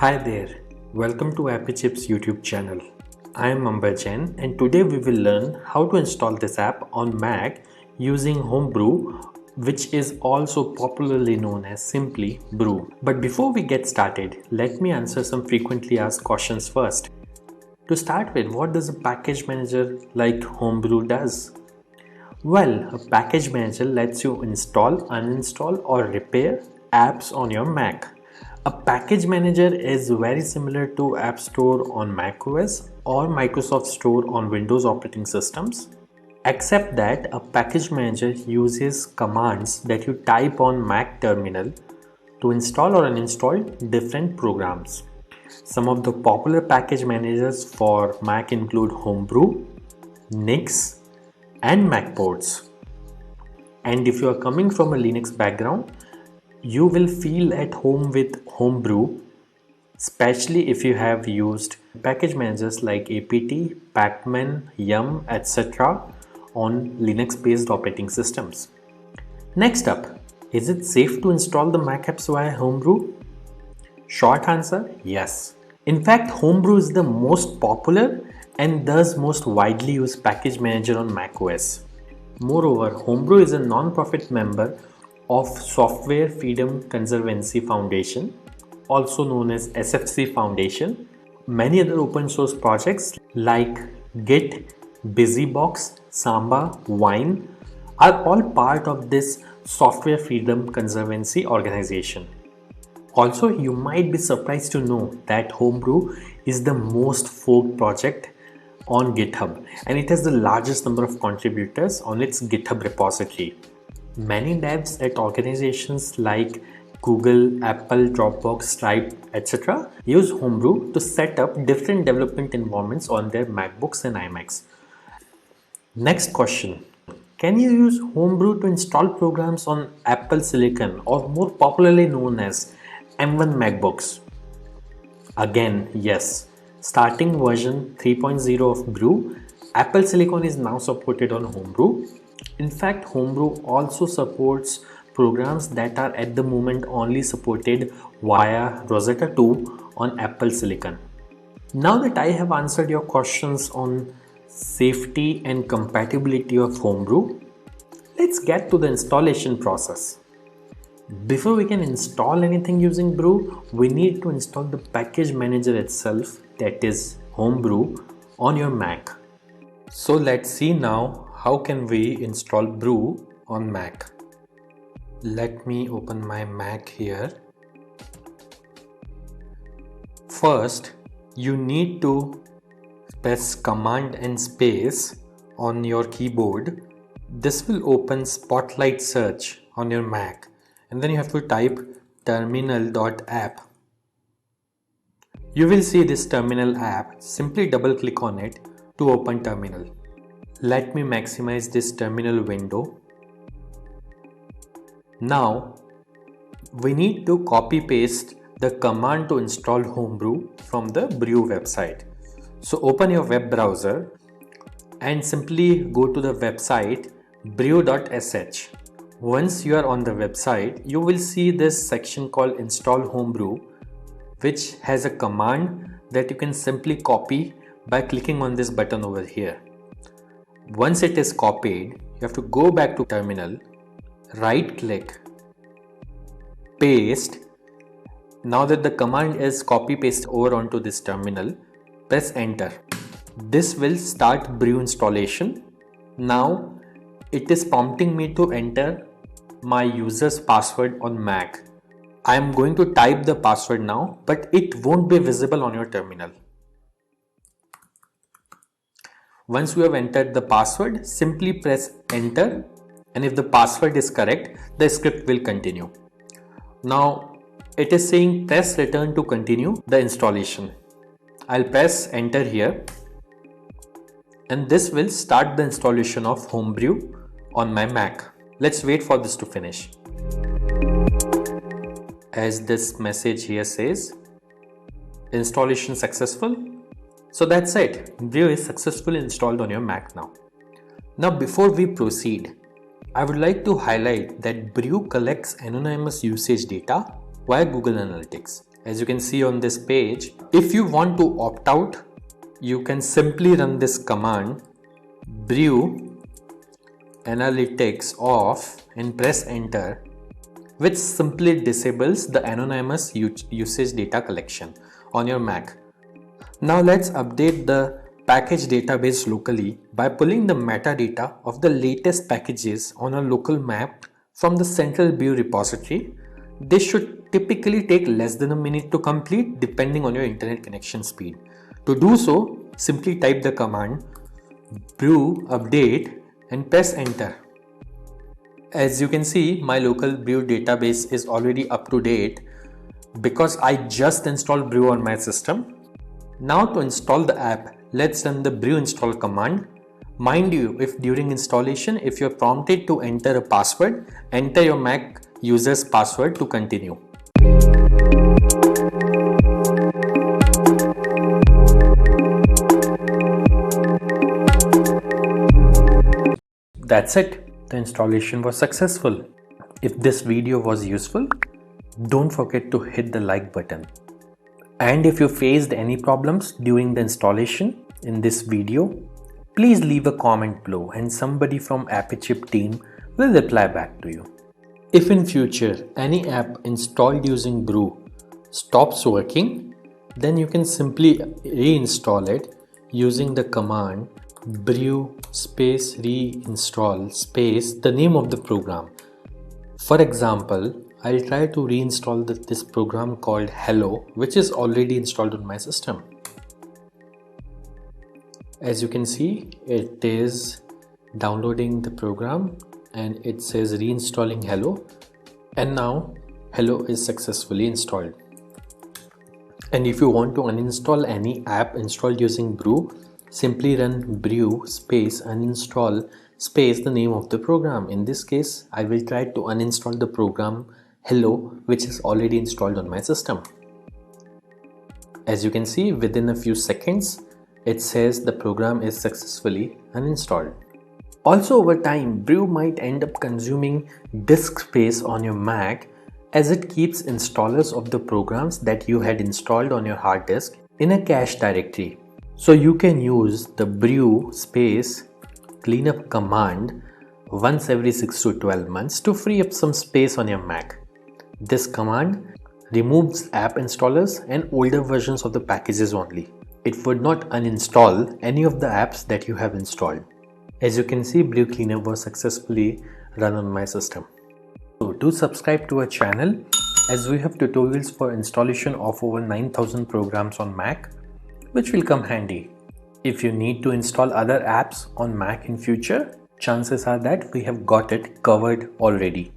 Hi there, welcome to Appy Chips YouTube channel. I am Ambajan and today we will learn how to install this app on Mac using Homebrew, which is also popularly known as simply Brew. But before we get started, let me answer some frequently asked questions first. To start with, what does a package manager like Homebrew does? Well, a package manager lets you install, uninstall or repair apps on your Mac. A package manager is very similar to App Store on macOS or Microsoft Store on Windows operating systems, except that a package manager uses commands that you type on Mac terminal to install or uninstall different programs. Some of the popular package managers for Mac include Homebrew, Nix, and Macports. And if you are coming from a Linux background, you will feel at home with Homebrew, especially if you have used package managers like apt, pacman, yum, etc. on Linux based operating systems. Next up, is it safe to install the Mac apps via Homebrew? Short answer, yes. In fact, Homebrew is the most popular and thus most widely used package manager on macOS. Moreover, Homebrew is a non-profit member of Software Freedom Conservancy Foundation, also known as SFC Foundation. Many other open source projects like Git, BusyBox, Samba, Wine are all part of this Software Freedom Conservancy organization. Also, you might be surprised to know that Homebrew is the most forked project on GitHub and it has the largest number of contributors on its GitHub repository. Many devs at organizations like Google, Apple, Dropbox, Stripe, etc. use Homebrew to set up different development environments on their MacBooks and iMacs. Next question. Can you use Homebrew to install programs on Apple Silicon or more popularly known as M1 MacBooks? Again, yes. Starting version 3.0 of Brew, Apple Silicon is now supported on Homebrew. In fact, Homebrew also supports programs that are at the moment only supported via Rosetta 2 on Apple Silicon. Now that I have answered your questions on safety and compatibility of Homebrew, let's get to the installation process. Before we can install anything using Brew, we need to install the package manager itself, that is Homebrew, on your Mac. So let's see now how can we install Brew on Mac. Let me open my Mac here. First, you need to press Command and space on your keyboard. This will open Spotlight Search on your Mac. And then you have to type terminal.app. You will see this terminal app. Simply double click on it to open terminal. Let me maximize this terminal window. Now we need to copy paste the command to install Homebrew from the Brew website. So open your web browser and simply go to the website brew.sh. Once you are on the website, you will see this section called Install Homebrew, which has a command that you can simply copy by clicking on this button over here. Once it is copied, you have to go back to terminal, right click, paste. Now that the command is copy paste over onto this terminal, press enter. This will start Brew installation. Now it is prompting me to enter my user's password on Mac. I am going to type the password now, but it won't be visible on your terminal. Once you have entered the password, simply press enter, and if the password is correct, the script will continue. Now it is saying press return to continue the installation. I'll press enter here, and this will start the installation of Homebrew on my Mac. Let's wait for this to finish. As this message here says, installation successful. So that's it. Brew is successfully installed on your Mac now. Now before we proceed, I would like to highlight that Brew collects anonymous usage data via Google Analytics. As you can see on this page, if you want to opt out, you can simply run this command brew analytics off and press enter, which simply disables the anonymous usage data collection on your Mac. Now let's update the package database locally by pulling the metadata of the latest packages on a local map from the central Brew repository. This should typically take less than a minute to complete depending on your internet connection speed. To do so, simply type the command brew update and press enter. As you can see, my local Brew database is already up to date because I just installed Brew on my system. Now to install the app, let's run the brew install command. Mind you, if during installation, if you're prompted to enter a password, enter your Mac user's password to continue. That's it. The installation was successful. If this video was useful, don't forget to hit the like button. And if you faced any problems during the installation in this video, please leave a comment below and somebody from AppyChip team will reply back to you. If in future any app installed using Brew stops working, then you can simply reinstall it using the command brew space reinstall space the name of the program. For example, I'll try to reinstall this program called Hello, which is already installed on my system. As you can see, it is downloading the program and it says reinstalling Hello, and now Hello is successfully installed. And if you want to uninstall any app installed using Brew, simply run brew space uninstall space the name of the program. In this case, I will try to uninstall the program Hello, which is already installed on my system. As you can see, within a few seconds, it says the program is successfully uninstalled. Also, over time, Brew might end up consuming disk space on your Mac as it keeps installers of the programs that you had installed on your hard disk in a cache directory. So you can use the brew space cleanup command once every 6 to 12 months to free up some space on your Mac. This command removes app installers and older versions of the packages only. It would not uninstall any of the apps that you have installed. As you can see, Brew Cleanup was successfully run on my system. So do subscribe to our channel as we have tutorials for installation of over 9,000 programs on Mac, which will come handy. If you need to install other apps on Mac in future, chances are that we have got it covered already.